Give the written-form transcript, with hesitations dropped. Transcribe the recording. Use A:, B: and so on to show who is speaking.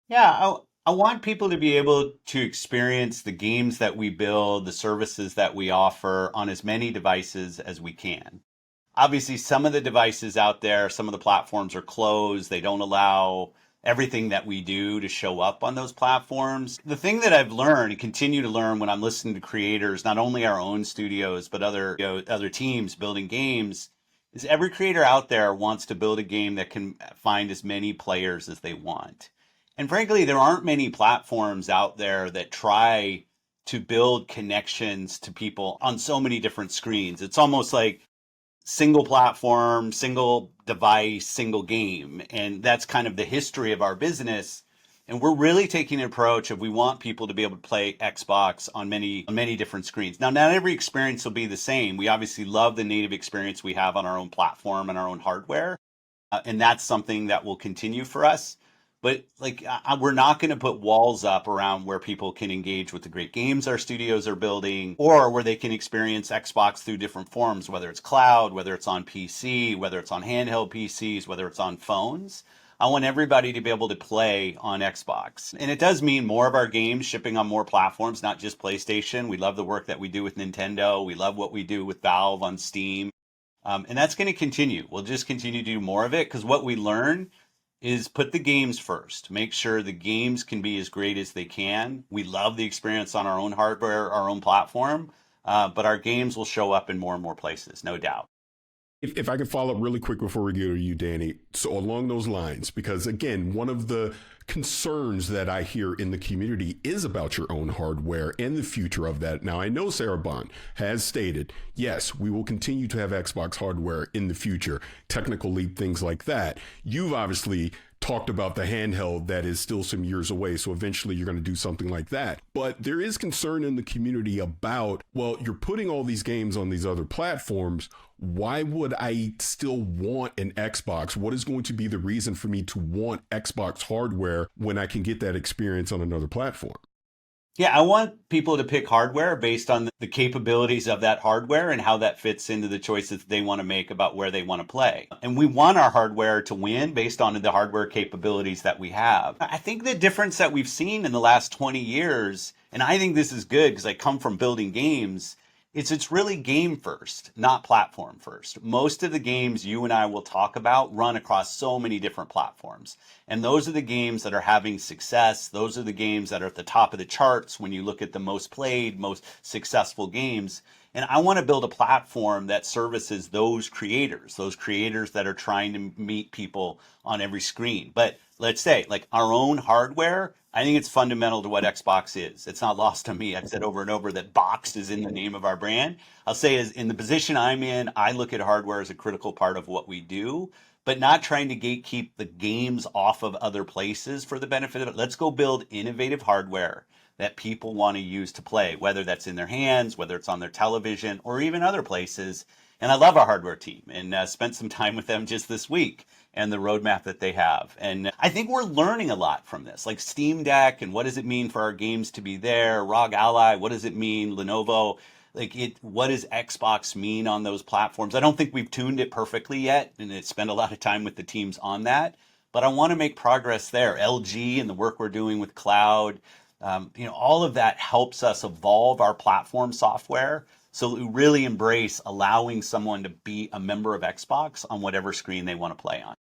A: Yeah, I want people to be able to experience the games that we build, the services that we offer on as many devices as we can. Obviously, some of the devices out there, some of the platforms are closed. They don't allow everything that we do to show up on those platforms. The thing that I've learned and continue to learn when I'm listening to creators, not only our own studios, but other teams building games, is every creator out there wants to build a game that can find as many players as they want. And frankly, there aren't many platforms out there that try to build connections to people on so many different screens. It's almost like single platform, single device, single game. And that's kind of the history of our business. And we're really taking an approach of we want people to be able to play Xbox on many different screens. Now, not every experience will be the same. We obviously love the native experience we have on our own platform and our own hardware. And that's something that will continue for us. But we're not going to put walls up around where people can engage with the great games our studios are building, or where they can experience Xbox through different forms, whether it's cloud, whether it's on PC, whether it's on handheld PCs, whether it's on phones. I want everybody to be able to play on Xbox. And it does mean more of our games shipping on more platforms, not just PlayStation. We love the work that we do with Nintendo. We love what we do with Valve on Steam. And that's going to continue. We'll just continue to do more of it because what we learn is put the games first. Make sure the games can be as great as they can. We love the experience on our own hardware, our own platform, but our games will show up in more and more places, no doubt.
B: If I could follow up really quick before we go to you, Danny. So along those lines, because again, one of the concerns that I hear in the community is about your own hardware and the future of that. Now, I know Sarah Bond has stated, yes, we will continue to have Xbox hardware in the future, technical leap, things like that. You've obviously talked about the handheld that is still some years away. So eventually you're going to do something like that. But there is concern in the community about, well, you're putting all these games on these other platforms. Why would I still want an Xbox? What is going to be the reason for me to want Xbox hardware when I can get that experience on another platform?
A: Yeah, I want people to pick hardware based on the capabilities of that hardware and how that fits into the choices they want to make about where they want to play. And we want our hardware to win based on the hardware capabilities that we have. I think the difference that we've seen in the last 20 years, and I think this is good because I come from building games, it's really game first, not platform first. Most of the games you and I will talk about run across so many different platforms. And those are the games that are having success. Those are the games that are at the top of the charts when you look at the most played, most successful games. And I want to build a platform that services those creators that are trying to meet people on every screen. But let's say, like our own hardware, I think it's fundamental to what Xbox is. It's not lost on me. I've said over and over that box is in the name of our brand. I'll say, is in the position I'm in, I look at hardware as a critical part of what we do, but not trying to gatekeep the games off of other places for the benefit of it. Let's go build innovative hardware that people want to use to play, whether that's in their hands, whether it's on their television, or even other places. And I love our hardware team and spent some time with them just this week and the roadmap that they have. And I think we're learning a lot from this, like Steam Deck and what does it mean for our games to be there? ROG Ally, what does it mean? Lenovo, what does Xbox mean on those platforms? I don't think we've tuned it perfectly yet, and it's spent a lot of time with the teams on that. But I want to make progress there. LG and the work we're doing with cloud, all of that helps us evolve our platform software so we really embrace allowing someone to be a member of Xbox on whatever screen they want to play on.